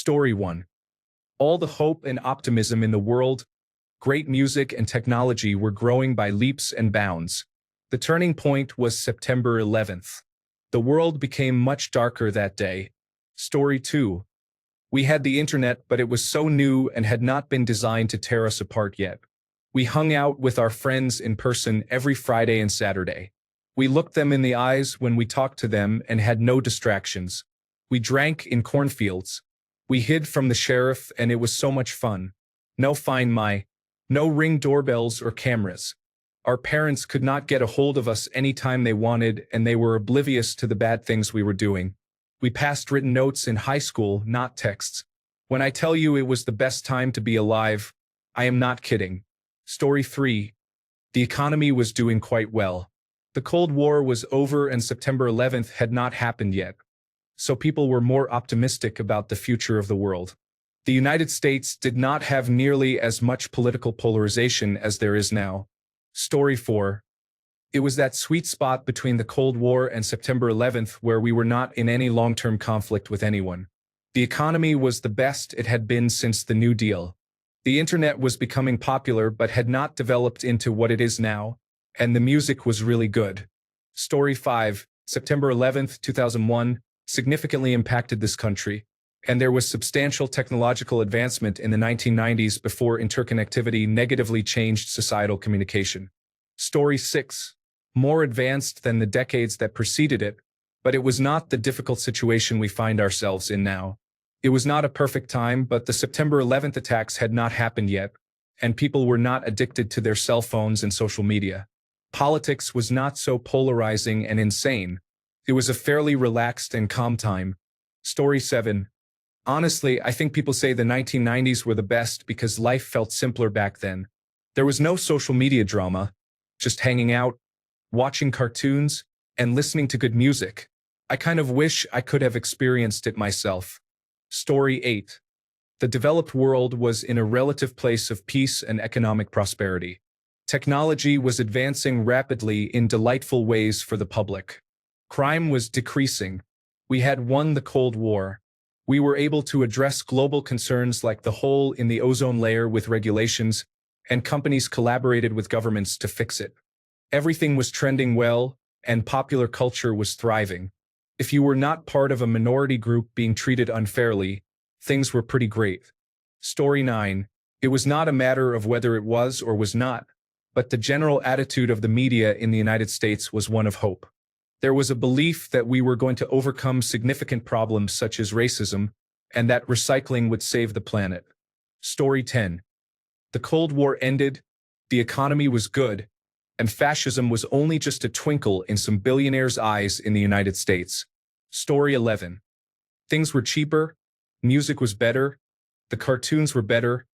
Story 1. All the hope and optimism in the world, great music and technology were growing by leaps and bounds. The turning point was September 11th. The world became much darker that day. Story 2. We had the internet, but it was so new and had not been designed to tear us apart yet. We hung out with our friends in person every Friday and Saturday. We looked them in the eyes when we talked to them and had no distractions. We drank in cornfields. We hid from the sheriff, and it was so much fun. No Find My, no Ring doorbells or cameras. Our parents could not get a hold of us anytime they wanted, and they were oblivious to the bad things we were doing. We passed written notes in high school, not texts. When I tell you it was the best time to be alive, I am not kidding. Story 3. The economy was doing quite well. The Cold War was over and September 11th had not happened yet. So people were more optimistic about the future of the world. The United States did not have nearly as much political polarization as there is now. Story 4. It was that sweet spot between the Cold War and September 11th where we were not in any long-term conflict with anyone. The economy was the best it had been since the New Deal. The internet was becoming popular but had not developed into what it is now, and the music was really good. Story 5. September 11th, 2001, significantly impacted this country, and there was substantial technological advancement in the 1990s before interconnectivity negatively changed societal communication. Story 6. More advanced than the decades that preceded it, but it was not the difficult situation we find ourselves in now. It was not a perfect time, but the September 11th attacks had not happened yet, and people were not addicted to their cell phones and social media. Politics was not so polarizing and insane. It was a fairly relaxed and calm time. Story 7. Honestly, I think people say the 1990s were the best because life felt simpler back then. There was no social media drama, just hanging out, watching cartoons, and listening to good music. I kind of wish I could have experienced it myself. Story 8. The developed world was in a relative place of peace and economic prosperity. Technology was advancing rapidly in delightful ways for the public. Crime was decreasing. We had won the Cold War. We were able to address global concerns like the hole in the ozone layer with regulations, and companies collaborated with governments to fix it. Everything was trending well, and popular culture was thriving. If you were not part of a minority group being treated unfairly, things were pretty great. Story 9. It was not a matter of whether it was or was not, but the general attitude of the media in the United States was one of hope. There was a belief that we were going to overcome significant problems such as racism, and that recycling would save the planet. Story 10. The Cold War ended, the economy was good, and fascism was only just a twinkle in some billionaires' eyes in the United States. Story 11. Things were cheaper, music was better, the cartoons were better,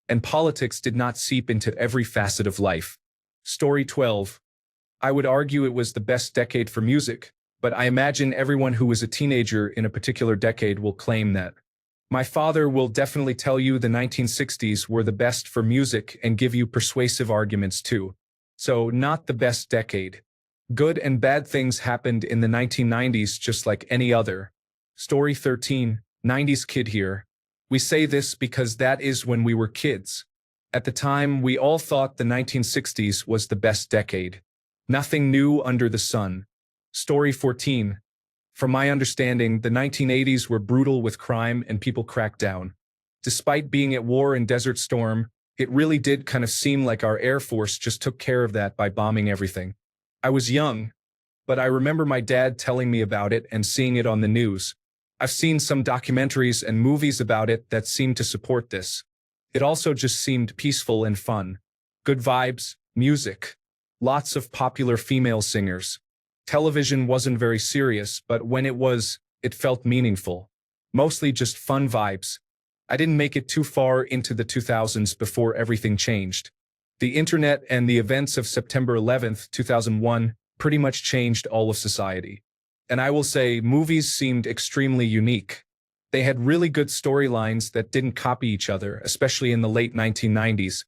and politics did not seep into every facet of life. Story 12. I would argue it was the best decade for music, but I imagine everyone who was a teenager in a particular decade will claim that. My father will definitely tell you the 1960s were the best for music and give you persuasive arguments too. So, not the best decade. Good and bad things happened in the 1990s just like any other. Story 13, 90s kid here. We say this because that is when we were kids. At the time, we all thought the 1960s was the best decade. Nothing new under the sun. Story 14. From my understanding, the 1980s were brutal with crime and people cracked down. Despite being at war in Desert Storm, it really did kind of seem like our Air Force just took care of that by bombing everything. I was young, but I remember my dad telling me about it and seeing it on the news. I've seen some documentaries and movies about it that seem to support this. It also just seemed peaceful and fun. Good vibes, music, lots of popular female singers. Television wasn't very serious, but when it was, it felt meaningful. Mostly just fun vibes. I didn't make it too far into the 2000s before everything changed. The internet and the events of September 11th, 2001 pretty much changed all of society. And I will say, movies seemed extremely unique. They had really good storylines that didn't copy each other, especially in the late 1990s.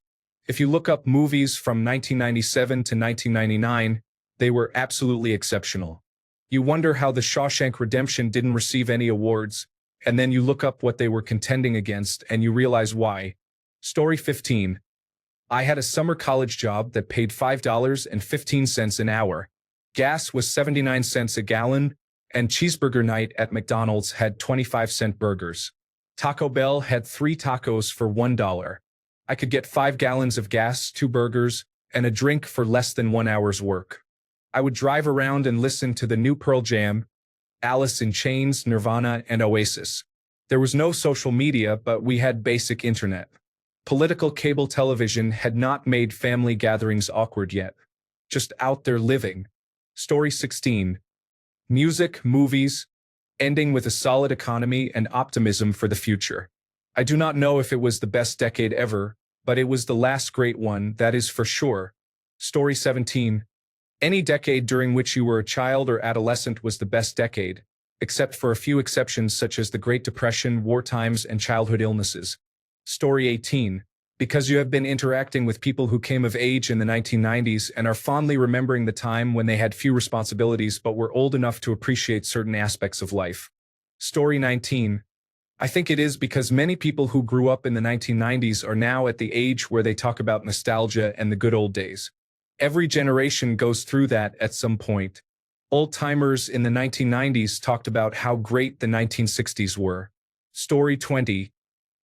If you look up movies from 1997 to 1999, they were absolutely exceptional. You wonder how The Shawshank Redemption didn't receive any awards, and then you look up what they were contending against and you realize why. Story 15. I had a summer college job that paid $5.15 an hour. Gas was 79 cents a gallon, and cheeseburger night at McDonald's had 25-cent burgers. Taco Bell had 3 tacos for $1. I could get 5 gallons of gas, 2 burgers, and a drink for less than 1 hour's work. I would drive around and listen to the new Pearl Jam, Alice in Chains, Nirvana, and Oasis. There was no social media, but we had basic internet. Political cable television had not made family gatherings awkward yet. Just out there living. Story 16. Music, movies, ending with a solid economy and optimism for the future. I do not know if it was the best decade ever, but it was the last great one, that is for sure. Story 17. Any decade during which you were a child or adolescent was the best decade, except for a few exceptions such as the Great Depression, war times, and childhood illnesses. Story 18. Because you have been interacting with people who came of age in the 1990s and are fondly remembering the time when they had few responsibilities but were old enough to appreciate certain aspects of life. Story 19. I think it is because many people who grew up in the 1990s are now at the age where they talk about nostalgia and the good old days. Every generation goes through that at some point. Old-timers in the 1990s talked about how great the 1960s were. Story 20.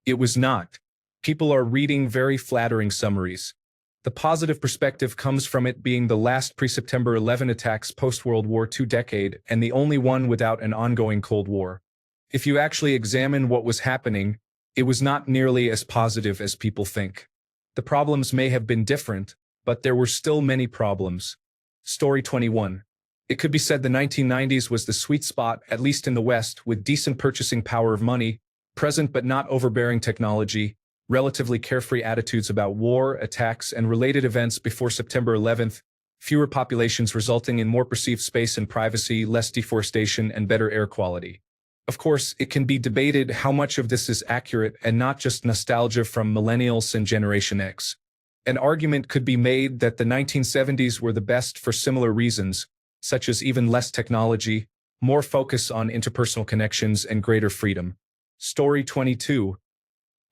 It was not. People are reading very flattering summaries. The positive perspective comes from it being the last pre-September 11 attacks post-World War II decade and the only one without an ongoing Cold War. If you actually examine what was happening, it was not nearly as positive as people think. The problems may have been different, but there were still many problems. Story 21. It could be said the 1990s was the sweet spot, at least in the West, with decent purchasing power of money, present but not overbearing technology, relatively carefree attitudes about war, attacks, and related events before September 11th, fewer populations resulting in more perceived space and privacy, less deforestation, and better air quality. Of course, it can be debated how much of this is accurate and not just nostalgia from millennials and Generation X. An argument could be made that the 1970s were the best for similar reasons, such as even less technology, more focus on interpersonal connections, and greater freedom. Story 22.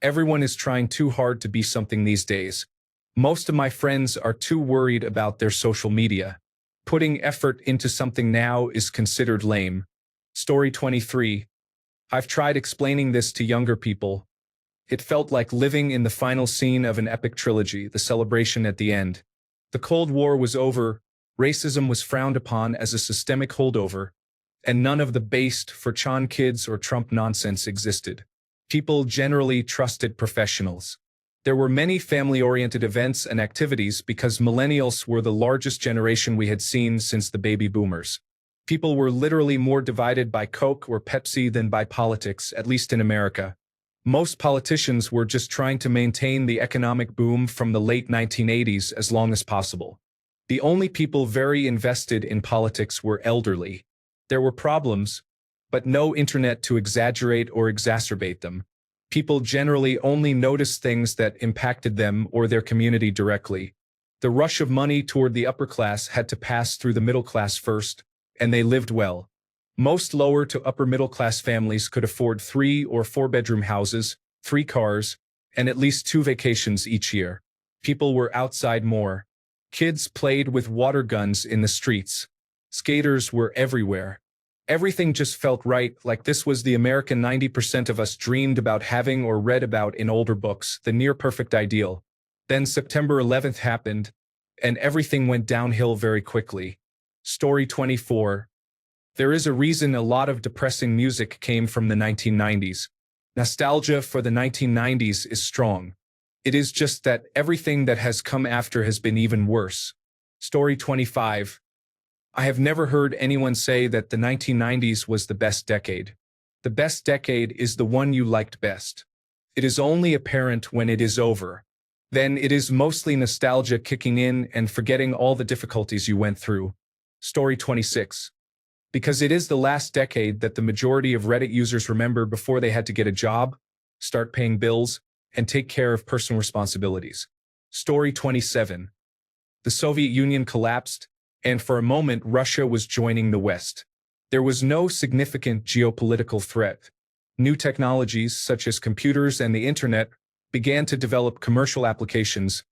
Everyone is trying too hard to be something these days. Most of my friends are too worried about their social media. Putting effort into something now is considered lame. Story 23. I've tried explaining this to younger people. It felt like living in the final scene of an epic trilogy, the celebration at the end. The Cold War was over, racism was frowned upon as a systemic holdover, and none of the based for Chan kids or Trump nonsense existed. People generally trusted professionals. There were many family-oriented events and activities because millennials were the largest generation we had seen since the baby boomers. People were literally more divided by Coke or Pepsi than by politics, at least in America. Most politicians were just trying to maintain the economic boom from the late 1980s as long as possible. The only people very invested in politics were elderly. There were problems, but no internet to exaggerate or exacerbate them. People generally only noticed things that impacted them or their community directly. The rush of money toward the upper class had to pass through the middle class first, and they lived well. Most lower to upper middle class families could afford 3 or 4-bedroom houses, 3 cars, and at least 2 vacations each year. People were outside more. Kids played with water guns in the streets. Skaters were everywhere. Everything just felt right, like this was the American 90% of us dreamed about having or read about in older books, the near-perfect ideal. Then September 11th happened, and everything went downhill very quickly. Story 24. There is a reason a lot of depressing music came from the 1990s. Nostalgia for the 1990s is strong. It is just that everything that has come after has been even worse. Story 25. I have never heard anyone say that the 1990s was the best decade. The best decade is the one you liked best. It is only apparent when it is over. Then it is mostly nostalgia kicking in and forgetting all the difficulties you went through. Story 26. Because it is the last decade that the majority of Reddit users remember before they had to get a job, start paying bills, and take care of personal responsibilities. Story 27. The Soviet Union collapsed, and for a moment Russia was joining the West. There was no significant geopolitical threat. New technologies, such as computers and the internet, began to develop commercial applications,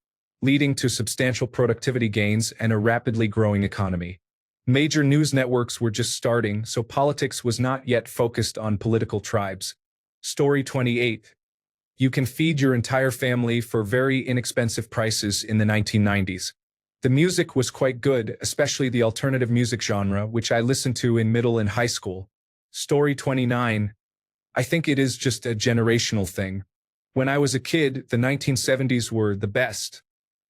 leading to substantial productivity gains and a rapidly growing economy. Major news networks were just starting, so politics was not yet focused on political tribes. Story 28. You can feed your entire family for very inexpensive prices in the 1990s. The music was quite good, especially the alternative music genre, which I listened to in middle and high school. Story 29. I think it is just a generational thing. When I was a kid, the 1970s were the best,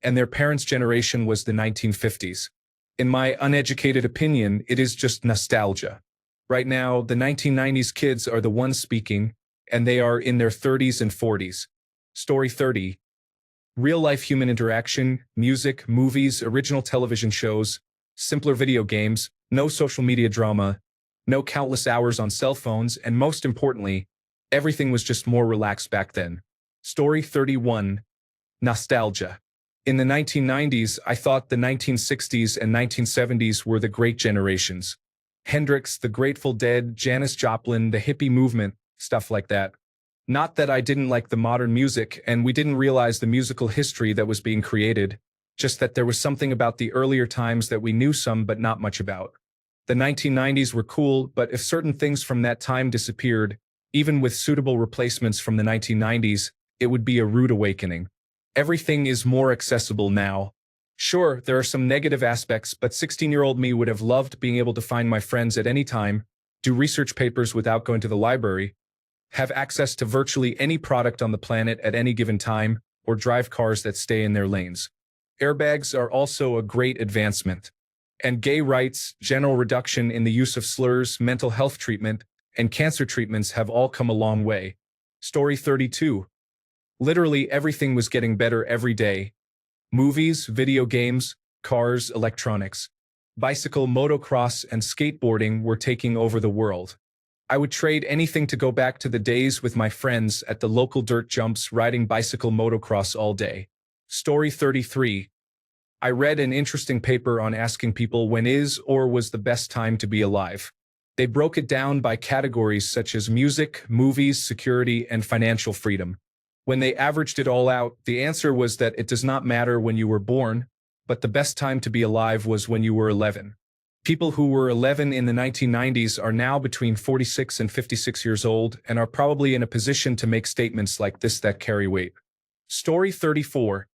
and their parents' generation was the 1950s. In my uneducated opinion, it is just nostalgia. Right now, the 1990s kids are the ones speaking, and they are in their 30s and 40s. Story 30. Real-life human interaction, music, movies, original television shows, simpler video games, no social media drama, no countless hours on cell phones, and most importantly, everything was just more relaxed back then. Story 31. Nostalgia. In the 1990s, I thought the 1960s and 1970s were the great generations. Hendrix, the Grateful Dead, Janis Joplin, the hippie movement, stuff like that. Not that I didn't like the modern music and we didn't realize the musical history that was being created, just that there was something about the earlier times that we knew some but not much about. The 1990s were cool, but if certain things from that time disappeared, even with suitable replacements from the 1990s, it would be a rude awakening. Everything is more accessible now. Sure, there are some negative aspects, but 16-year-old me would have loved being able to find my friends at any time, do research papers without going to the library, have access to virtually any product on the planet at any given time, or drive cars that stay in their lanes. Airbags are also a great advancement. And gay rights, general reduction in the use of slurs, mental health treatment, and cancer treatments have all come a long way. Story 32. Literally everything was getting better every day. Movies, video games, cars, electronics. Bicycle, motocross, and skateboarding were taking over the world. I would trade anything to go back to the days with my friends at the local dirt jumps riding bicycle motocross all day. Story 33. I read an interesting paper on asking people when is or was the best time to be alive. They broke it down by categories such as music, movies, security, and financial freedom. When they averaged it all out, the answer was that it does not matter when you were born, but the best time to be alive was when you were 11. People who were 11 in the 1990s are now between 46 and 56 years old and are probably in a position to make statements like this that carry weight. Story 34.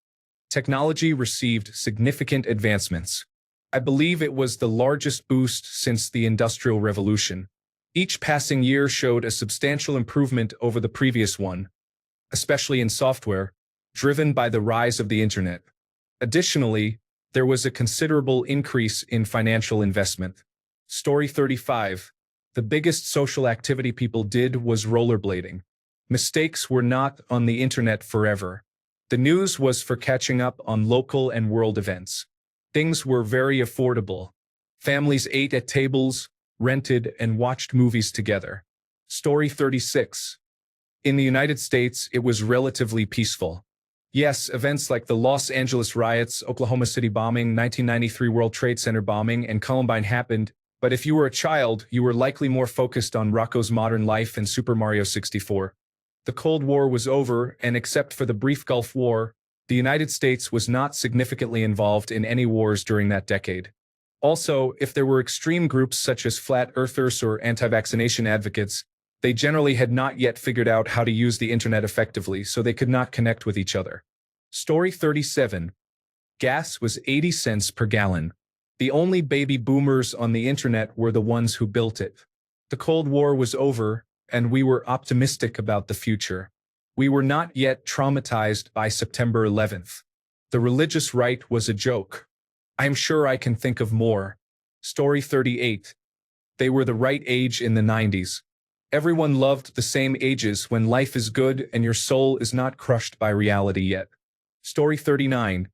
Technology received significant advancements. I believe it was the largest boost since the Industrial Revolution. Each passing year showed a substantial improvement over the previous one, especially in software, driven by the rise of the internet. Additionally, there was a considerable increase in financial investment. Story 35. The biggest social activity people did was rollerblading. Mistakes were not on the internet forever. The news was for catching up on local and world events. Things were very affordable. Families ate at tables, rented, and watched movies together. Story 36. In the United States, it was relatively peaceful. Yes, events like the Los Angeles riots, Oklahoma City bombing, 1993 World Trade Center bombing, and Columbine happened, but if you were a child, you were likely more focused on Rocco's Modern Life and Super Mario 64. The Cold War was over, and except for the brief Gulf War, the United States was not significantly involved in any wars during that decade. Also, if there were extreme groups such as flat earthers or anti-vaccination advocates, they generally had not yet figured out how to use the internet effectively, so they could not connect with each other. Story 37. Gas was 80 cents per gallon. The only baby boomers on the internet were the ones who built it. The Cold War was over, and we were optimistic about the future. We were not yet traumatized by September 11th. The religious right was a joke. I am sure I can think of more. Story 38. They were the right age in the 90s. Everyone loved the same ages when life is good and your soul is not crushed by reality yet. Story 39.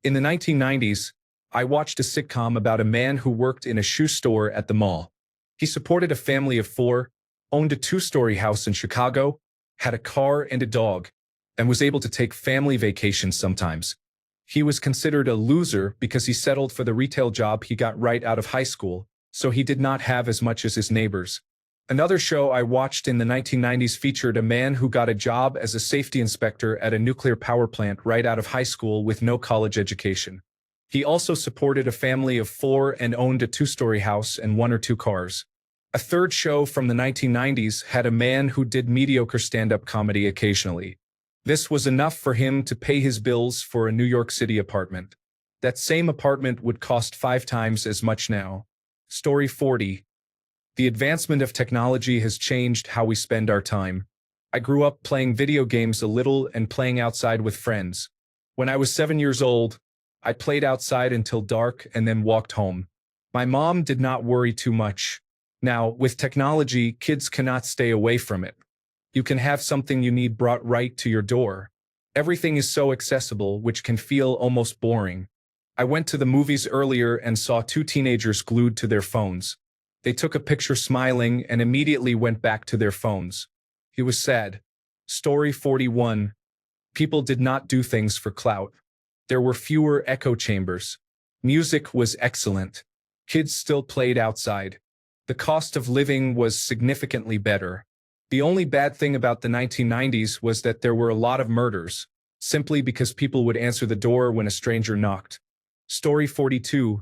In the 1990s, I watched a sitcom about a man who worked in a shoe store at the mall. He supported a family of 4, owned a 2-story house in Chicago, had a car and a dog, and was able to take family vacations sometimes. He was considered a loser because he settled for the retail job he got right out of high school, so he did not have as much as his neighbors. Another show I watched in the 1990s featured a man who got a job as a safety inspector at a nuclear power plant right out of high school with no college education. He also supported a family of four and owned a two-story house and one or two cars. A third show from the 1990s had a man who did mediocre stand-up comedy occasionally. This was enough for him to pay his bills for a New York City apartment. That same apartment would cost 5 times as much now. Story 40. The advancement of technology has changed how we spend our time. I grew up playing video games a little and playing outside with friends. When I was 7 years old, I played outside until dark and then walked home. My mom did not worry too much. Now, with technology, kids cannot stay away from it. You can have something you need brought right to your door. Everything is so accessible, which can feel almost boring. I went to the movies earlier and saw 2 teenagers glued to their phones. They took a picture smiling and immediately went back to their phones. It was sad. Story 41. People did not do things for clout. There were fewer echo chambers. Music was excellent. Kids still played outside. The cost of living was significantly better. The only bad thing about the 1990s was that there were a lot of murders, simply because people would answer the door when a stranger knocked. Story 42.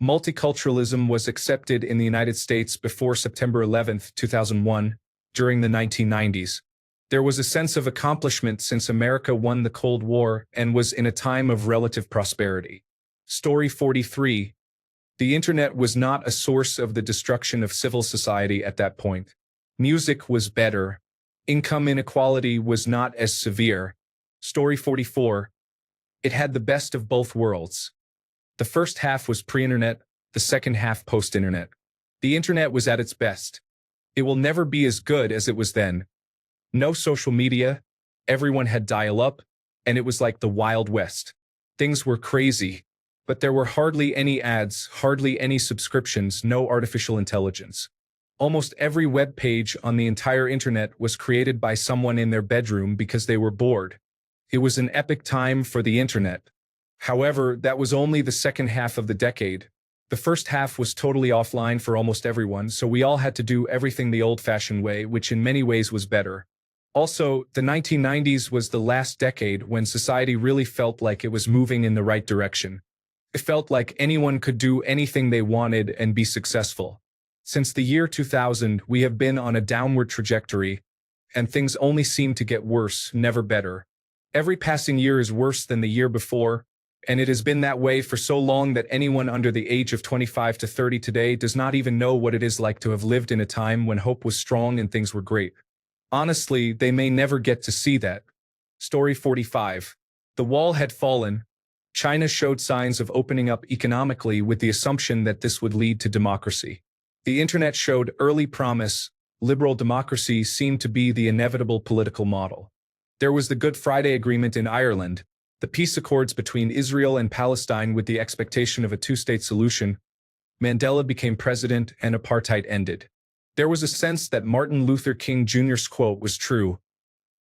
Multiculturalism was accepted in the United States before September 11, 2001, during the 1990s. There was a sense of accomplishment since America won the Cold War and was in a time of relative prosperity. Story 43. The internet was not a source of the destruction of civil society at that point. Music was better. Income inequality was not as severe. Story 44. It had the best of both worlds. The first half was pre-internet, the second half post-internet. The internet was at its best. It will never be as good as it was then. No social media, everyone had dial-up, and it was like the Wild West. Things were crazy, but there were hardly any ads, hardly any subscriptions, no artificial intelligence. Almost every web page on the entire internet was created by someone in their bedroom because they were bored. It was an epic time for the internet. However, that was only the second half of the decade. The first half was totally offline for almost everyone, so we all had to do everything the old-fashioned way, which in many ways was better. Also, the 1990s was the last decade when society really felt like it was moving in the right direction. It felt like anyone could do anything they wanted and be successful. Since the year 2000, we have been on a downward trajectory, and things only seem to get worse, never better. Every passing year is worse than the year before, and it has been that way for so long that anyone under the age of 25 to 30 today does not even know what it is like to have lived in a time when hope was strong and things were great. Honestly, they may never get to see that. Story 45. The wall had fallen. China showed signs of opening up economically with the assumption that this would lead to democracy. The internet showed early promise. Liberal democracy seemed to be the inevitable political model. There was the Good Friday Agreement in Ireland, the peace accords between Israel and Palestine with the expectation of a two-state solution. Mandela became president and apartheid ended. There was a sense that Martin Luther King Jr.'s quote was true.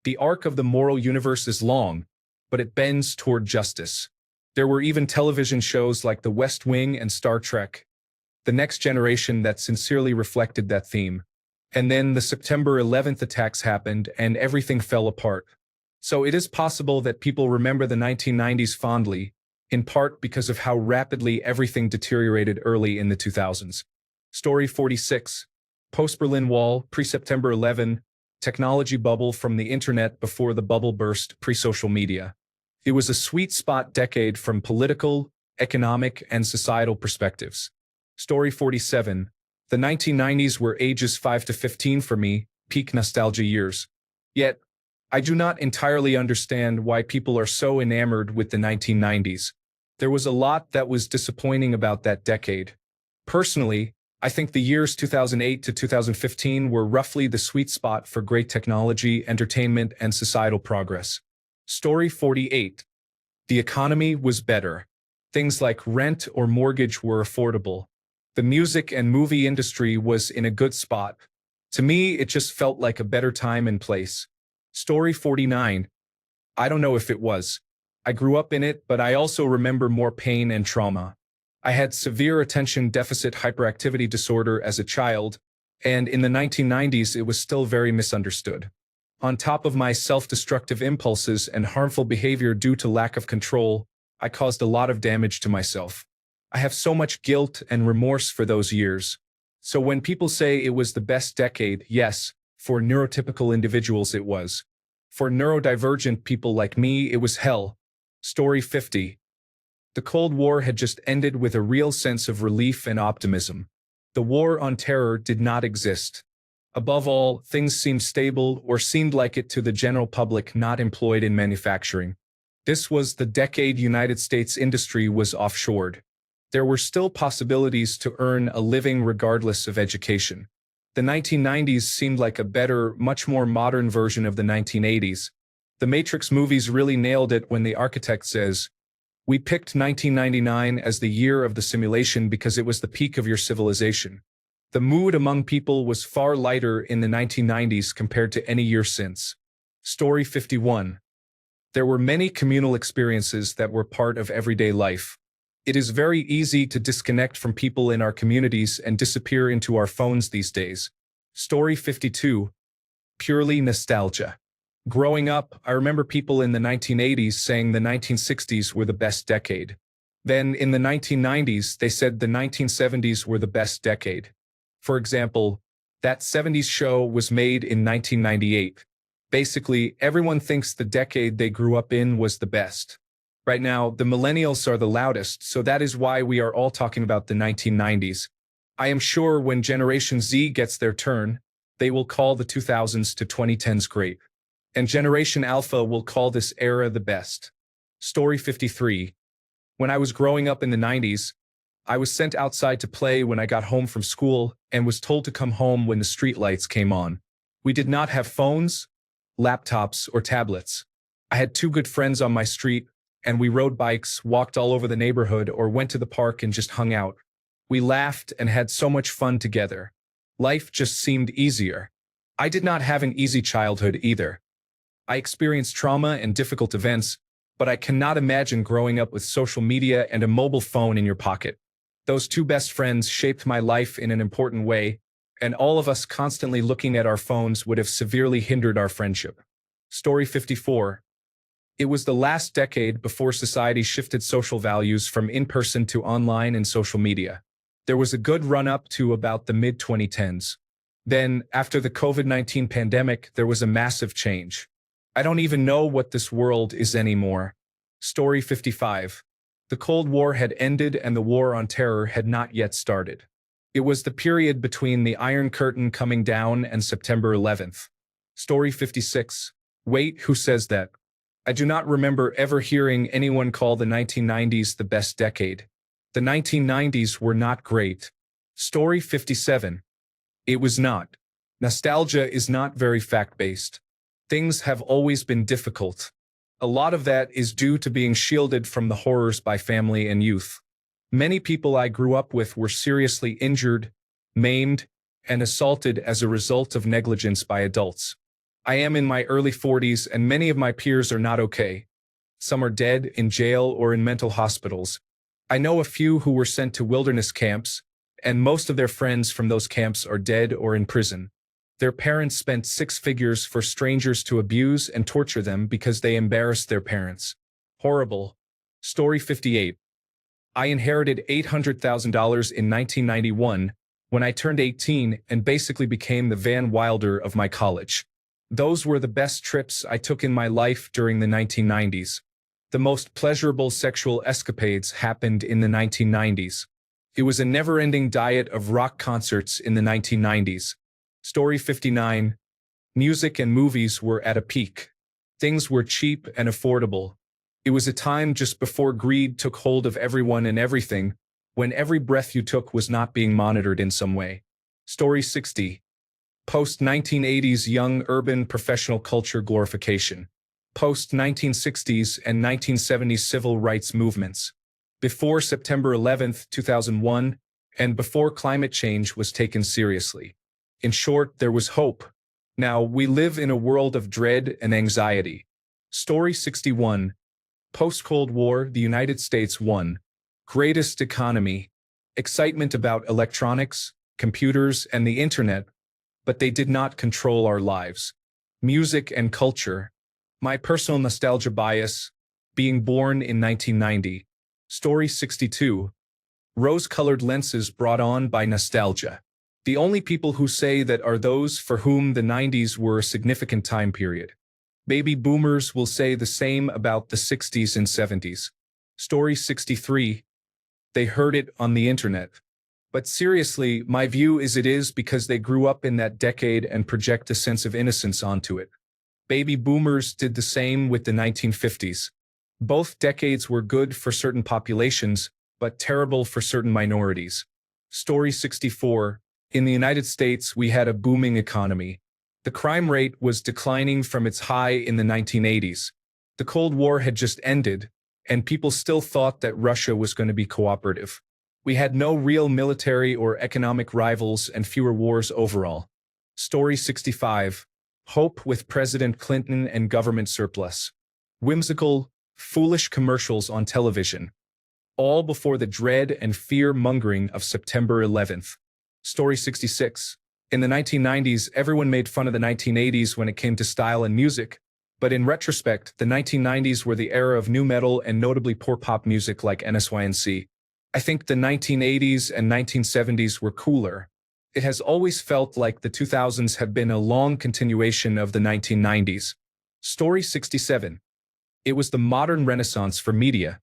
The arc of the moral universe is long, but it bends toward justice. There were even television shows like The West Wing and Star Trek, The Next Generation, that sincerely reflected that theme. And then the September 11th attacks happened and everything fell apart. So it is possible that people remember the 1990s fondly, in part because of how rapidly everything deteriorated early in the 2000s. Story 46. Post-Berlin Wall, pre-September 11, technology bubble from the internet before the bubble burst, pre-social media. It was a sweet spot decade from political, economic, and societal perspectives. Story 47. The 1990s were ages 5 to 15 for me, peak nostalgia years. Yet, I do not entirely understand why people are so enamored with the 1990s. There was a lot that was disappointing about that decade. Personally, I think the years 2008 to 2015 were roughly the sweet spot for great technology, entertainment, and societal progress. Story 48. The economy was better. Things like rent or mortgage were affordable. The music and movie industry was in a good spot. To me, it just felt like a better time and place. Story 49. I don't know if it was. I grew up in it, but I also remember more pain and trauma. I had severe attention deficit hyperactivity disorder as a child, And in the 1990s, it was still very misunderstood. On top of my self-destructive impulses and harmful behavior due to lack of control, I caused a lot of damage to myself. I have so much guilt and remorse for those years. So when people say it was the best decade, yes, for neurotypical individuals it was. For neurodivergent people like me, it was hell. Story 50. The Cold War had just ended with a real sense of relief and optimism. The war on terror did not exist. Above all, things seemed stable or seemed like it to the general public not employed in manufacturing. This was the decade United States industry was offshored. There were still possibilities to earn a living regardless of education. The 1990s seemed like a better, much more modern version of the 1980s. The Matrix movies really nailed it when the architect says, "We picked 1999 as the year of the simulation because it was the peak of your civilization." The mood among people was far lighter in the 1990s compared to any year since. Story 51. There were many communal experiences that were part of everyday life. It is very easy to disconnect from people in our communities and disappear into our phones these days. Story 52. Purely nostalgia. Growing up, I remember people in the 1980s saying the 1960s were the best decade. Then, in the 1990s, they said the 1970s were the best decade. For example, that 70s show was made in 1998. Basically, everyone thinks the decade they grew up in was the best. Right now, the millennials are the loudest, so that is why we are all talking about the 1990s. I am sure when Generation Z gets their turn, they will call the 2000s to 2010s great. And Generation Alpha will call this era the best. Story 53. When I was growing up in the 90s, I was sent outside to play when I got home from school and was told to come home when the streetlights came on. We did not have phones, laptops, or tablets. I had two good friends on my street, and we rode bikes, walked all over the neighborhood, or went to the park and just hung out. We laughed and had so much fun together. Life just seemed easier. I did not have an easy childhood either. I experienced trauma and difficult events, but I cannot imagine growing up with social media and a mobile phone in your pocket. Those two best friends shaped my life in an important way, and all of us constantly looking at our phones would have severely hindered our friendship. Story 54. It was the last decade before society shifted social values from in-person to online and social media. There was a good run-up to about the mid-2010s. Then, after the COVID-19 pandemic, there was a massive change. I don't even know what this world is anymore. Story 55. The Cold War had ended and the war on terror had not yet started. It was the period between the Iron Curtain coming down and September 11th. Story 56. Wait, who says that? I do not remember ever hearing anyone call the 1990s the best decade. The 1990s were not great. Story 57. It was not. Nostalgia is not very fact-based. Things have always been difficult. A lot of that is due to being shielded from the horrors by family and youth. Many people I grew up with were seriously injured, maimed, and assaulted as a result of negligence by adults. I am in my early 40s and many of my peers are not okay. Some are dead, in jail, or in mental hospitals. I know a few who were sent to wilderness camps, and most of their friends from those camps are dead or in prison. Their parents spent six figures for strangers to abuse and torture them because they embarrassed their parents. Horrible. Story 58. I inherited $800,000 in 1991 when I turned 18 and basically became the Van Wilder of my college. Those were the best trips I took in my life during the 1990s. The most pleasurable sexual escapades happened in the 1990s. It was a never-ending diet of rock concerts in the 1990s. Story 59. Music and movies were at a peak. Things were cheap and affordable. It was a time just before greed took hold of everyone and everything, when every breath you took was not being monitored in some way. Story 60. Post-1980s young urban professional culture glorification. Post-1960s and 1970s civil rights movements. Before September 11, 2001, and before climate change was taken seriously. In short, there was hope. Now, we live in a world of dread and anxiety. Story 61. Post-Cold War, the United States won. Greatest economy. Excitement about electronics, computers, and the internet, but they did not control our lives. Music and culture. My personal nostalgia bias, being born in 1990. Story 62. Rose-colored lenses brought on by nostalgia. The only people who say that are those for whom the 90s were a significant time period. Baby boomers will say the same about the 60s and 70s. Story 63. They heard it on the internet. But seriously, my view is it is because they grew up in that decade and project a sense of innocence onto it. Baby boomers did the same with the 1950s. Both decades were good for certain populations, but terrible for certain minorities. Story 64. In the United States, we had a booming economy. The crime rate was declining from its high in the 1980s. The Cold War had just ended, and people still thought that Russia was going to be cooperative. We had no real military or economic rivals and fewer wars overall. Story 65. Hope with President Clinton and government surplus. Whimsical, foolish commercials on television. All before the dread and fear-mongering of September 11th. Story 66. In the 1990s, everyone made fun of the 1980s when it came to style and music, but in retrospect, the 1990s were the era of nu metal and notably poor pop music like NSYNC. I think the 1980s and 1970s were cooler. It has always felt like the 2000s have been a long continuation of the 1990s. Story 67. It was the modern renaissance for media.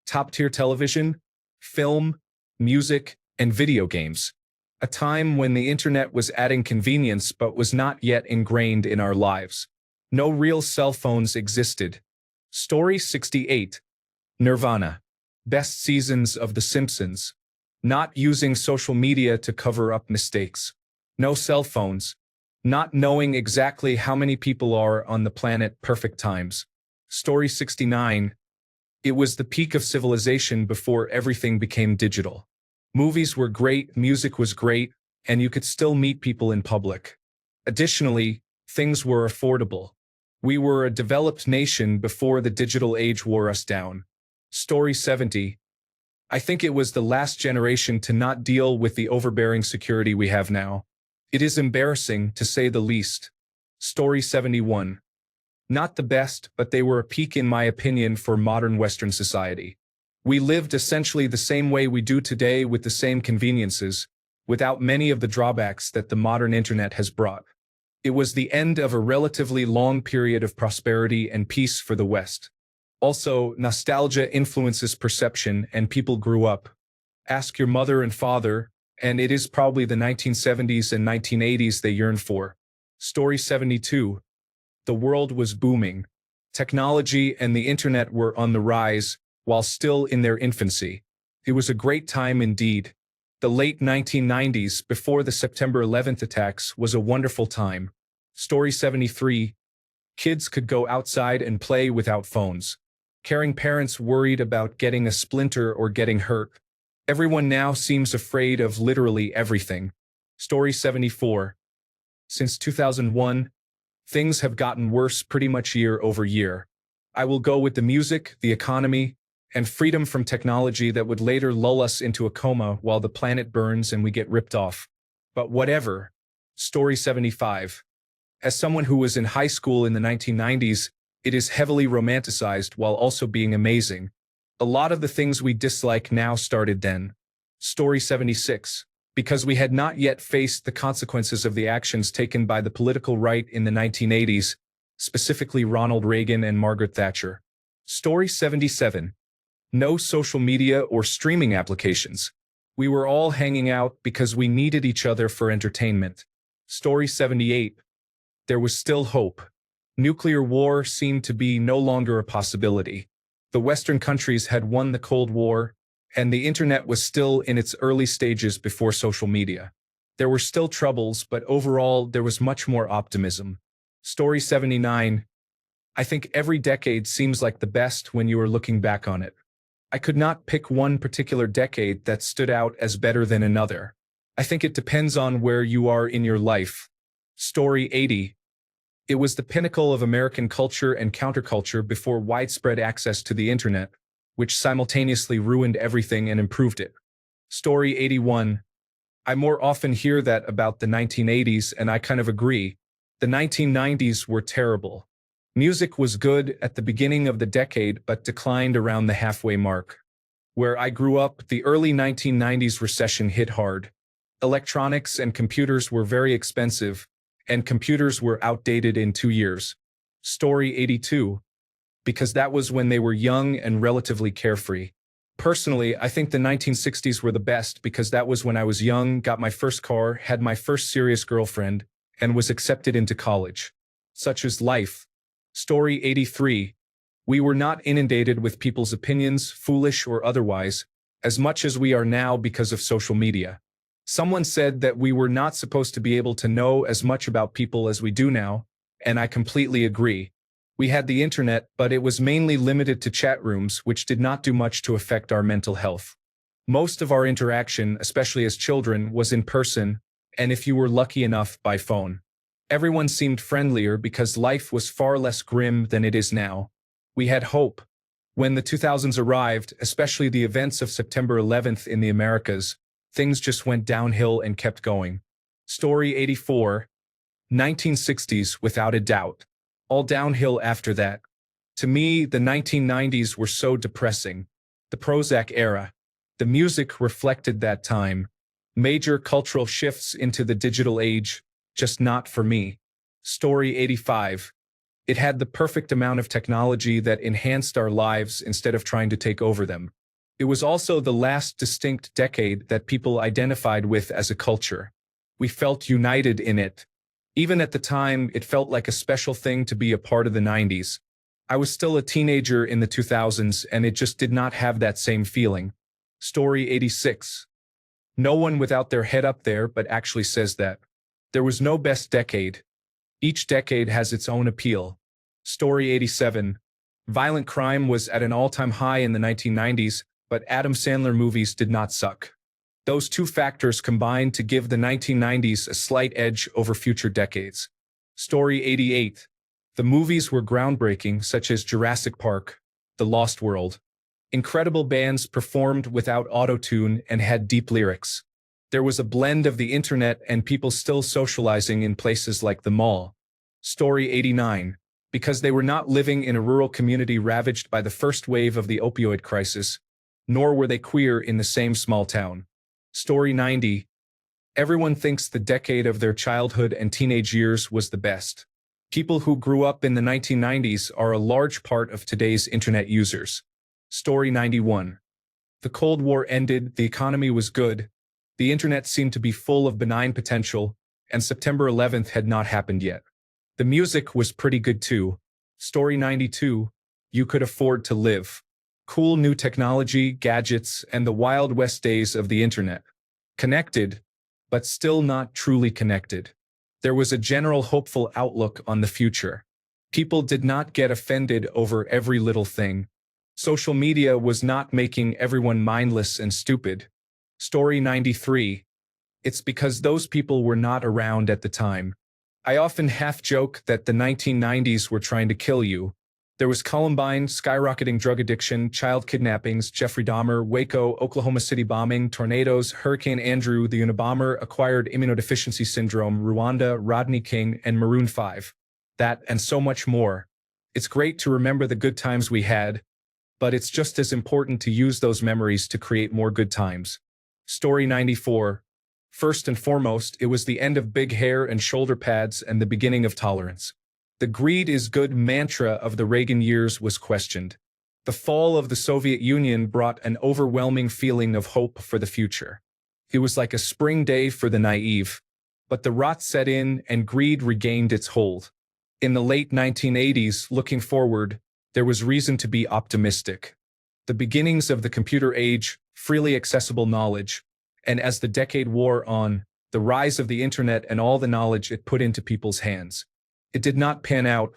Top-tier television, film, music, and video games. A time when the internet was adding convenience but was not yet ingrained in our lives. No real cell phones existed. Story 68. Nirvana. Best seasons of The Simpsons. Not using social media to cover up mistakes. No cell phones. Not knowing exactly how many people are on the planet. Perfect times. Story 69. It was the peak of civilization before everything became digital. Movies were great, music was great, and you could still meet people in public. Additionally, things were affordable. We were a developed nation before the digital age wore us down. Story 70. I think it was the last generation to not deal with the overbearing security we have now. It is embarrassing, to say the least. Story 71. Not the best, but they were a peak in my opinion for modern Western society. We lived essentially the same way we do today with the same conveniences, without many of the drawbacks that the modern internet has brought. It was the end of a relatively long period of prosperity and peace for the West. Also, nostalgia influences perception and people grew up. Ask your mother and father, and it is probably the 1970s and 1980s they yearn for. Story 72. The world was booming. Technology and the internet were on the rise, while still in their infancy. It was a great time indeed. The late 1990s, before the September 11th attacks, was a wonderful time. Story 73. Kids could go outside and play without phones. Caring parents worried about getting a splinter or getting hurt. Everyone now seems afraid of literally everything. Story 74. Since 2001, things have gotten worse pretty much year over year. I will go with the music, the economy, and freedom from technology that would later lull us into a coma while the planet burns and we get ripped off. But whatever. Story 75. As someone who was in high school in the 1990s, it is heavily romanticized while also being amazing. A lot of the things we dislike now started then. Story 76. Because we had not yet faced the consequences of the actions taken by the political right in the 1980s, specifically Ronald Reagan and Margaret Thatcher. Story 77. No social media or streaming applications. We were all hanging out because we needed each other for entertainment. Story 78. There was still hope. Nuclear war seemed to be no longer a possibility. The Western countries had won the Cold War, and the internet was still in its early stages before social media. There were still troubles, but overall there was much more optimism. Story 79. I think every decade seems like the best when you are looking back on it. I could not pick one particular decade that stood out as better than another. I think it depends on where you are in your life. Story 80. It was the pinnacle of American culture and counterculture before widespread access to the internet, which simultaneously ruined everything and improved it. Story 81. I more often hear that about the 1980s, and I kind of agree. The 1990s were terrible. Music was good at the beginning of the decade but declined around the halfway mark. Where I grew up, the early 1990s recession hit hard. Electronics and computers were very expensive, and computers were outdated in 2 years. Story 82. Because that was when they were young and relatively carefree. Personally, I think the 1960s were the best because that was when I was young, got my first car, had my first serious girlfriend, and was accepted into college. Such is life. Story 83. We were not inundated with people's opinions, foolish or otherwise, as much as we are now because of social media. Someone said that we were not supposed to be able to know as much about people as we do now, and I completely agree. We had the internet, but it was mainly limited to chat rooms, which did not do much to affect our mental health. Most of our interaction, especially as children, was in person, and if you were lucky enough, by phone. Everyone seemed friendlier because life was far less grim than it is now. We had hope. When the 2000s arrived, especially the events of September 11th in the Americas, things just went downhill and kept going. Story 84. 1960s, without a doubt. All downhill after that. To me, the 1990s were so depressing. The Prozac era. The music reflected that time. Major cultural shifts into the digital age, just not for me. Story 85. It had the perfect amount of technology that enhanced our lives instead of trying to take over them. It was also the last distinct decade that people identified with as a culture. We felt united in it. Even at the time, it felt like a special thing to be a part of the 90s. I was still a teenager in the 2000s, and it just did not have that same feeling. Story 86. No one without their head up there but actually says that. There was no best decade. Each decade has its own appeal. Story 87. Violent crime was at an all-time high in the 1990s, but Adam Sandler movies did not suck. Those two factors combined to give the 1990s a slight edge over future decades. Story 88. The movies were groundbreaking, such as Jurassic Park, The Lost World. Incredible bands performed without auto-tune and had deep lyrics. There was a blend of the internet and people still socializing in places like the mall. Story 89. Because they were not living in a rural community ravaged by the first wave of the opioid crisis, nor were they queer in the same small town. Story 90. Everyone thinks the decade of their childhood and teenage years was the best. People who grew up in the 1990s are a large part of today's internet users. Story 91. The Cold War ended, the economy was good, the internet seemed to be full of benign potential, and September 11th had not happened yet. The music was pretty good too. Story 92. You could afford to live. Cool new technology, gadgets, and the Wild West days of the internet. Connected, but still not truly connected. There was a general hopeful outlook on the future. People did not get offended over every little thing. Social media was not making everyone mindless and stupid. Story 93. It's because those people were not around at the time. I often half-joke that the 1990s were trying to kill you. There was Columbine, skyrocketing drug addiction, child kidnappings, Jeffrey Dahmer, Waco, Oklahoma City bombing, tornadoes, Hurricane Andrew, the Unabomber, acquired immunodeficiency syndrome, Rwanda, Rodney King, and Maroon 5. That and so much more. It's great to remember the good times we had, but it's just as important to use those memories to create more good times. Story 94. First and foremost, it was the end of big hair and shoulder pads and the beginning of tolerance. The greed is good mantra of the Reagan years was questioned. The fall of the Soviet Union brought an overwhelming feeling of hope for the future. It was like a spring day for the naive. But the rot set in and greed regained its hold. In the late 1980s, looking forward, there was reason to be optimistic. The beginnings of the computer age, freely accessible knowledge, and as the decade wore on, the rise of the internet and all the knowledge it put into people's hands. It did not pan out.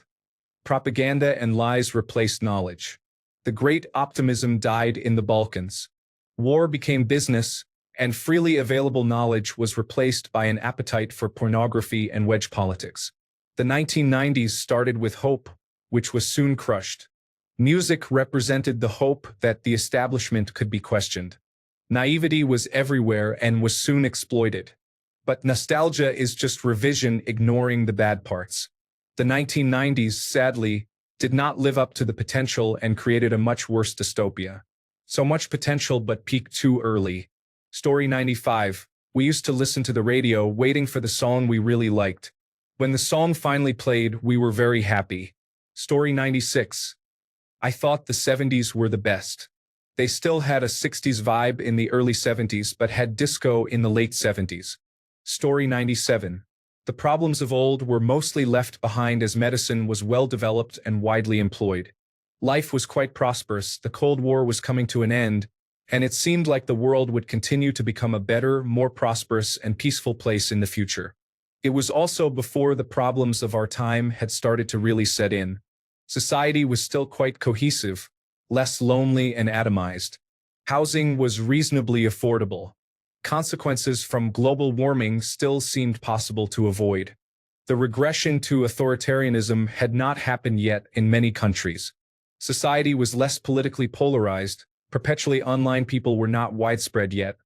Propaganda and lies replaced knowledge. The great optimism died in the Balkans. War became business, and freely available knowledge was replaced by an appetite for pornography and wedge politics. The 1990s started with hope, which was soon crushed. Music represented the hope that the establishment could be questioned. Naivety was everywhere and was soon exploited. But nostalgia is just revision ignoring the bad parts. The 1990s, sadly, did not live up to the potential and created a much worse dystopia. So much potential but peaked too early. Story 95. We used to listen to the radio waiting for the song we really liked. When the song finally played, we were very happy. Story 96. I thought the 70s were the best. They still had a 60s vibe in the early 70s but had disco in the late 70s. Story 97. The problems of old were mostly left behind as medicine was well developed and widely employed. Life was quite prosperous, the Cold War was coming to an end, and it seemed like the world would continue to become a better, more prosperous and peaceful place in the future. It was also before the problems of our time had started to really set in. Society was still quite cohesive, less lonely and atomized. Housing was reasonably affordable. Consequences from global warming still seemed possible to avoid. The regression to authoritarianism had not happened yet in many countries. Society was less politically polarized, perpetually online people were not widespread yet,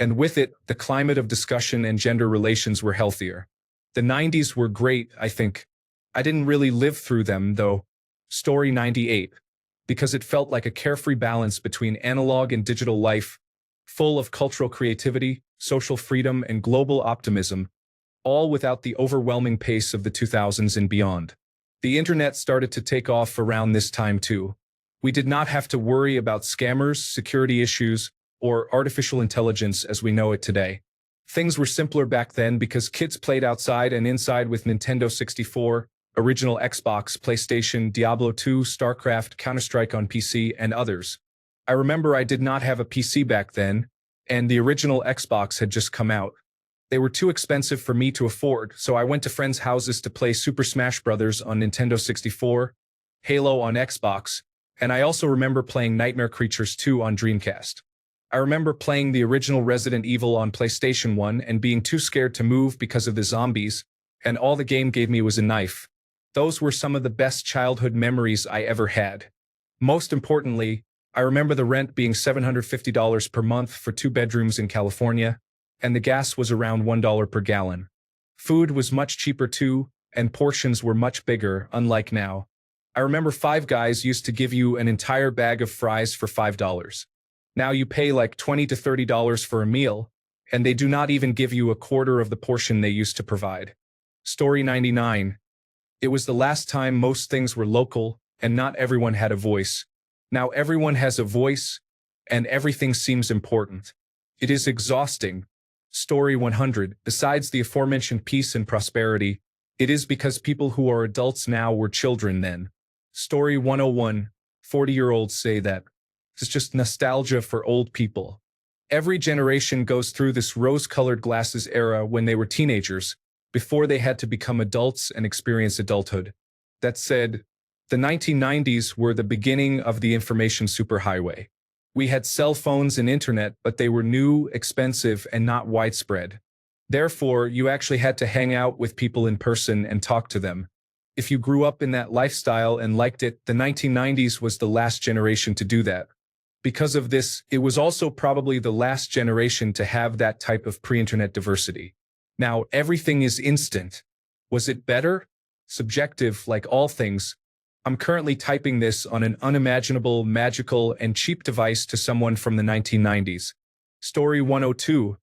and with it, the climate of discussion and gender relations were healthier. The 90s were great, I think. I didn't really live through them, though. Story 98. Because it felt like a carefree balance between analog and digital life, full of cultural creativity, social freedom, and global optimism, all without the overwhelming pace of the 2000s and beyond. The internet started to take off around this time too. We did not have to worry about scammers, security issues, or artificial intelligence as we know it today. Things were simpler back then because kids played outside and inside with Nintendo 64, original Xbox, PlayStation, Diablo 2, StarCraft, Counter-Strike on PC, and others. I remember I did not have a PC back then, and the original Xbox had just come out. They were too expensive for me to afford, so I went to friends' houses to play Super Smash Bros. On Nintendo 64, Halo on Xbox, and I also remember playing Nightmare Creatures 2 on Dreamcast. I remember playing the original Resident Evil on PlayStation 1 and being too scared to move because of the zombies, and all the game gave me was a knife. Those were some of the best childhood memories I ever had. Most importantly, I remember the rent being $750 per month for 2 bedrooms in California, and the gas was around $1 per gallon. Food was much cheaper too, and portions were much bigger, unlike now. I remember Five Guys used to give you an entire bag of fries for $5. Now you pay like $20 to $30 for a meal, and they do not even give you a quarter of the portion they used to provide. Story 99. It was the last time most things were local, and not everyone had a voice. Now everyone has a voice, and everything seems important. It is exhausting. Story 100. Besides the aforementioned peace and prosperity, it is because people who are adults now were children then. Story 101. 40-year-olds say that it's just nostalgia for old people. Every generation goes through this rose-colored glasses era when they were teenagers, before they had to become adults and experience adulthood. That said, the 1990s were the beginning of the information superhighway. We had cell phones and internet, but they were new, expensive, and not widespread. Therefore, you actually had to hang out with people in person and talk to them. If you grew up in that lifestyle and liked it, the 1990s was the last generation to do that. Because of this, it was also probably the last generation to have that type of pre-internet diversity. Now, everything is instant. Was it better? Subjective, like all things. I'm currently typing this on an unimaginable, magical, and cheap device to someone from the 1990s. Story 102.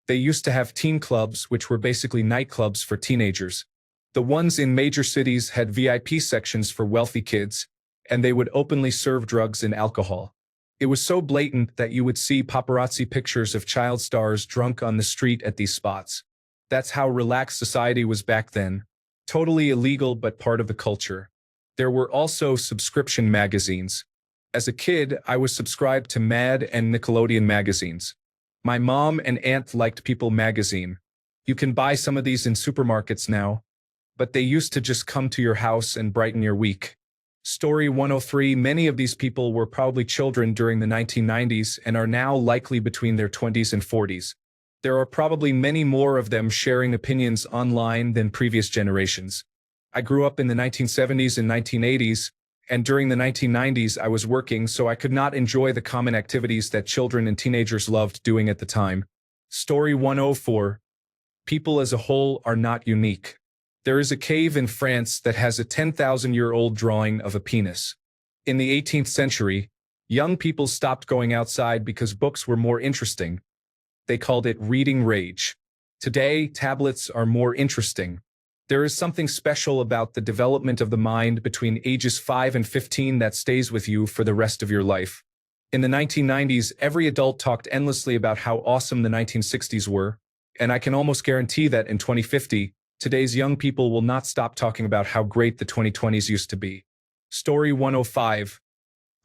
They used to have teen clubs, which were basically nightclubs for teenagers. The ones in major cities had VIP sections for wealthy kids, and they would openly serve drugs and alcohol. It was so blatant that you would see paparazzi pictures of child stars drunk on the street at these spots. That's how relaxed society was back then. Totally illegal but part of the culture. There were also subscription magazines. As a kid, I was subscribed to Mad and Nickelodeon magazines. My mom and aunt liked People magazine. You can buy some of these in supermarkets now, but they used to just come to your house and brighten your week. Story 103. Many of these people were probably children during the 1990s and are now likely between their 20s and 40s. There are probably many more of them sharing opinions online than previous generations. I grew up in the 1970s and 1980s, And during the 1990s, I was working, so I could not enjoy the common activities that children and teenagers loved doing at the time. Story 104. People as a whole are not unique. There is a cave in France that has a 10,000-year-old drawing of a penis. In the 18th century, young people stopped going outside because books were more interesting. They called it reading rage. Today, tablets are more interesting. There is something special about the development of the mind between ages 5 and 15 that stays with you for the rest of your life. In the 1990s, every adult talked endlessly about how awesome the 1960s were, and I can almost guarantee that in 2050, today's young people will not stop talking about how great the 2020s used to be. Story 105.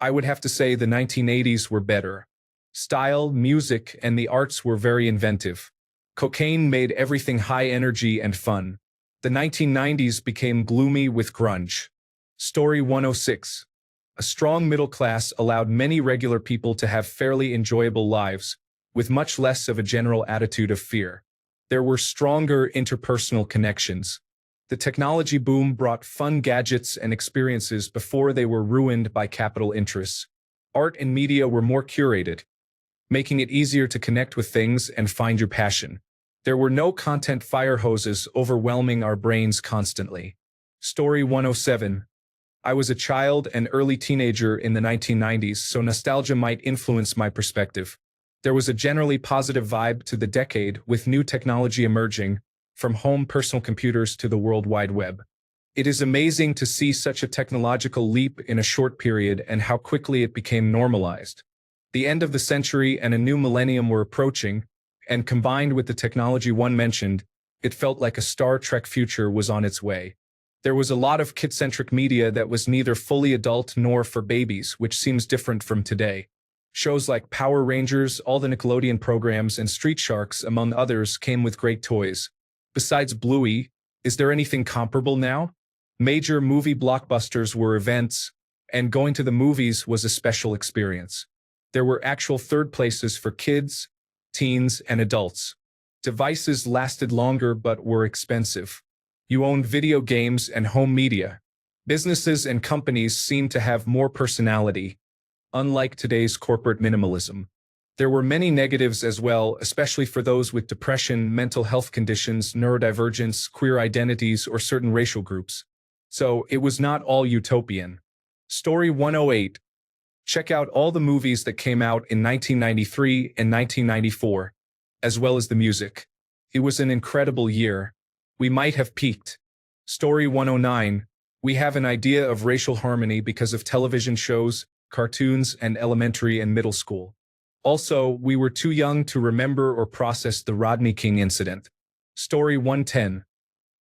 I would have to say the 1980s were better. Style, music, and the arts were very inventive. Cocaine made everything high energy and fun. The 1990s became gloomy with grunge. Story 106. A strong middle class allowed many regular people to have fairly enjoyable lives, with much less of a general attitude of fear. There were stronger interpersonal connections. The technology boom brought fun gadgets and experiences before they were ruined by capital interests. Art and media were more curated, making it easier to connect with things and find your passion. There were no content fire hoses overwhelming our brains constantly. Story 107. I was a child and early teenager in the 1990s, so nostalgia might influence my perspective. There was a generally positive vibe to the decade, with new technology emerging, from home personal computers to the World Wide Web. It is amazing to see such a technological leap in a short period and how quickly it became normalized. The end of the century and a new millennium were approaching, and combined with the technology one mentioned, it felt like a Star Trek future was on its way. There was a lot of kid-centric media that was neither fully adult nor for babies, which seems different from today. Shows like Power Rangers, all the Nickelodeon programs, and Street Sharks, among others, came with great toys. Besides Bluey, is there anything comparable now? Major movie blockbusters were events, and going to the movies was a special experience. There were actual third places for kids, teens, and adults. Devices lasted longer but were expensive. You owned video games and home media. Businesses and companies seemed to have more personality, unlike today's corporate minimalism. There were many negatives as well, especially for those with depression, mental health conditions, neurodivergence, queer identities, or certain racial groups. So it was not all utopian. Story 108. Check out all the movies that came out in 1993 and 1994, as well as the music. It was an incredible year. We might have peaked. Story 109. We have an idea of racial harmony because of television shows, cartoons, and elementary and middle school. Also, we were too young to remember or process the Rodney King incident. Story 110.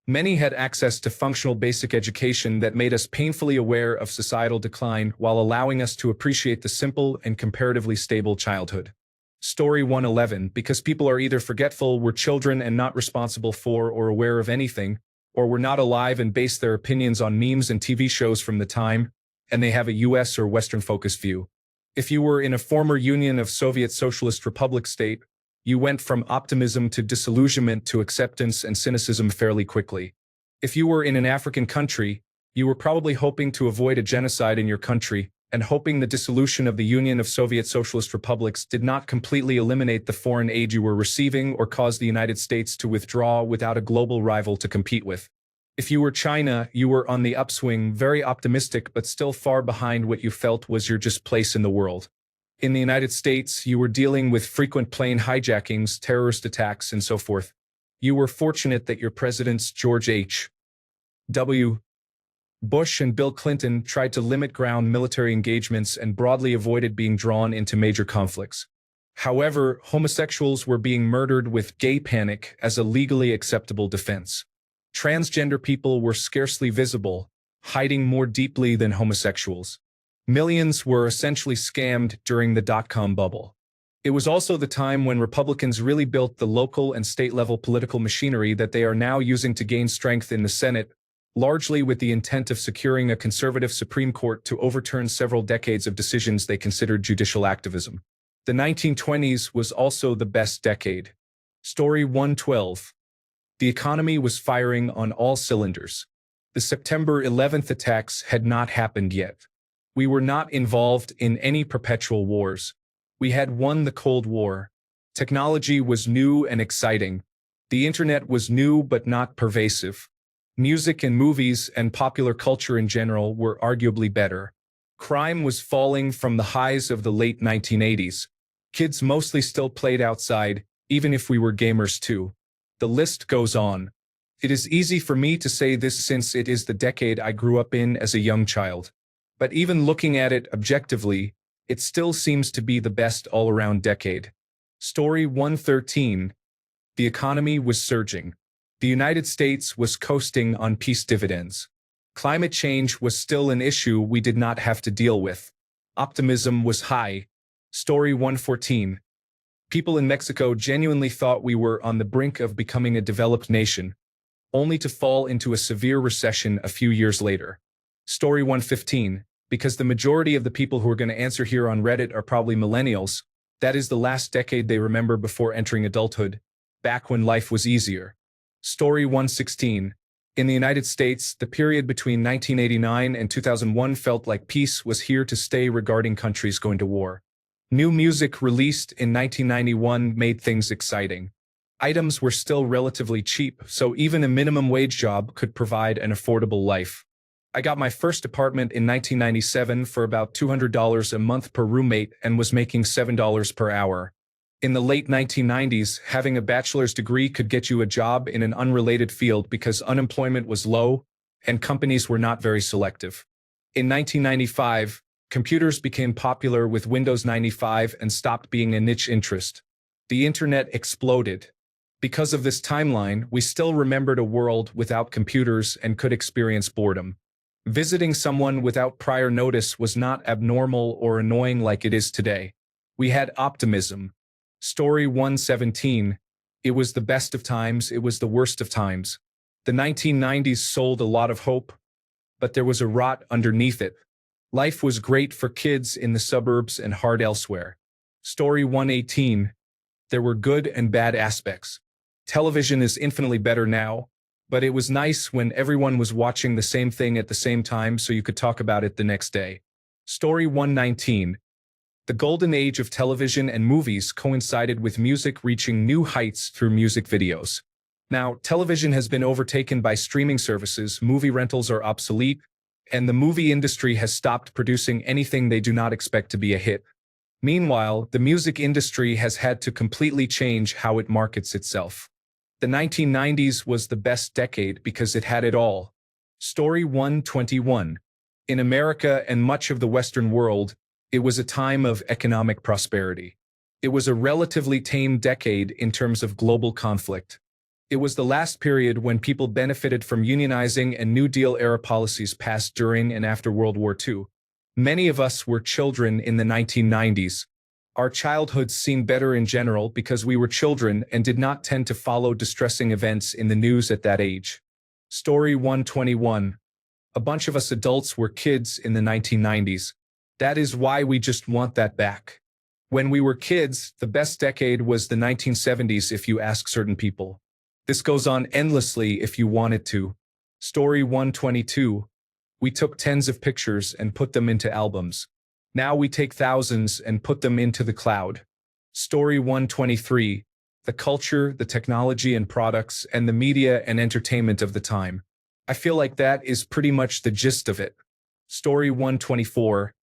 Many had access to functional basic education that made us painfully aware of societal decline while allowing us to appreciate the simple and comparatively stable childhood. Story 111. Because people are either forgetful, were children and not responsible for or aware of anything, or were not alive and base their opinions on memes and TV shows from the time, and they have a US or Western-focused view. If you were in a former Union of Soviet Socialist Republic state, you went from optimism to disillusionment to acceptance and cynicism fairly quickly. If you were in an African country, you were probably hoping to avoid a genocide in your country, and hoping the dissolution of the Union of Soviet Socialist Republics did not completely eliminate the foreign aid you were receiving or cause the United States to withdraw without a global rival to compete with. If you were China, you were on the upswing, very optimistic but still far behind what you felt was your just place in the world. In the United States, you were dealing with frequent plane hijackings, terrorist attacks, and so forth. You were fortunate that your presidents George H.W. Bush and Bill Clinton tried to limit ground military engagements and broadly avoided being drawn into major conflicts. However, homosexuals were being murdered with gay panic as a legally acceptable defense. Transgender people were scarcely visible, hiding more deeply than homosexuals. Millions were essentially scammed during the dot-com bubble. It was also the time when Republicans really built the local and state-level political machinery that they are now using to gain strength in the Senate, largely with the intent of securing a conservative Supreme Court to overturn several decades of decisions they considered judicial activism. The 1920s was also the best decade. Story 112. The economy was firing on all cylinders. The September 11th attacks had not happened yet. We were not involved in any perpetual wars. We had won the Cold War. Technology was new and exciting. The internet was new but not pervasive. Music and movies and popular culture in general were arguably better. Crime was falling from the highs of the late 1980s. Kids mostly still played outside, even if we were gamers too. The list goes on. It is easy for me to say this since it is the decade I grew up in as a young child. But even looking at it objectively, it still seems to be the best all-around decade. Story 113. The economy was surging. The United States was coasting on peace dividends. Climate change was still an issue we did not have to deal with. Optimism was high. Story 114. People in Mexico genuinely thought we were on the brink of becoming a developed nation, only to fall into a severe recession a few years later. Story 115. Because the majority of the people who are going to answer here on Reddit are probably millennials, that is the last decade they remember before entering adulthood, back when life was easier. Story 116. In the United States, the period between 1989 and 2001 felt like peace was here to stay regarding countries going to war. New music released in 1991 made things exciting. Items were still relatively cheap, so even a minimum wage job could provide an affordable life. I got my first apartment in 1997 for about $200 a month per roommate and was making $7 per hour. In the late 1990s, having a bachelor's degree could get you a job in an unrelated field because unemployment was low and companies were not very selective. In 1995, computers became popular with Windows 95 and stopped being a niche interest. The internet exploded. Because of this timeline, we still remembered a world without computers and could experience boredom. Visiting someone without prior notice was not abnormal or annoying like it is today. We had optimism. Story 117. It was the best of times, it was the worst of times. The 1990s sold a lot of hope, but there was a rot underneath it. Life was great for kids in the suburbs and hard elsewhere. Story 118. There were good and bad aspects. Television is infinitely better now, but it was nice when everyone was watching the same thing at the same time so you could talk about it the next day. Story 119. The golden age of television and movies coincided with music reaching new heights through music videos. Now, television has been overtaken by streaming services, movie rentals are obsolete, and the movie industry has stopped producing anything they do not expect to be a hit. Meanwhile, the music industry has had to completely change how it markets itself. The 1990s was the best decade because it had it all. Story 121. In America and much of the Western world, it was a time of economic prosperity. It was a relatively tame decade in terms of global conflict. It was the last period when people benefited from unionizing and New Deal-era policies passed during and after World War II. Many of us were children in the 1990s. Our childhoods seemed better in general because we were children and did not tend to follow distressing events in the news at that age. Story 121. A bunch of us adults were kids in the 1990s. That is why we just want that back. When we were kids, the best decade was the 1970s if you ask certain people. This goes on endlessly if you want it to. Story 122. We took tens of pictures and put them into albums. Now we take thousands and put them into the cloud. Story 123. The culture, the technology and products, and the media and entertainment of the time. I feel like that is pretty much the gist of it. Story 124.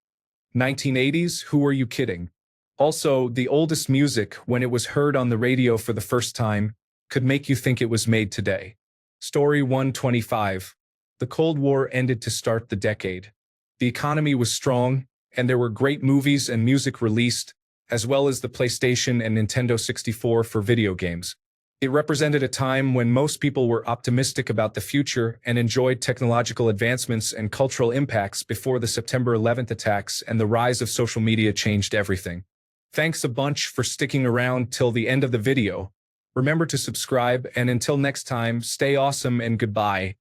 1980s, who are you kidding? Also, the oldest music, when it was heard on the radio for the first time, could make you think it was made today. Story 125. The Cold War ended to start the decade. The economy was strong, and there were great movies and music released, as well as the PlayStation and Nintendo 64 for video games. It represented a time when most people were optimistic about the future and enjoyed technological advancements and cultural impacts before the September 11th attacks and the rise of social media changed everything. Thanks a bunch for sticking around till the end of the video. Remember to subscribe, and until next time, stay awesome and goodbye.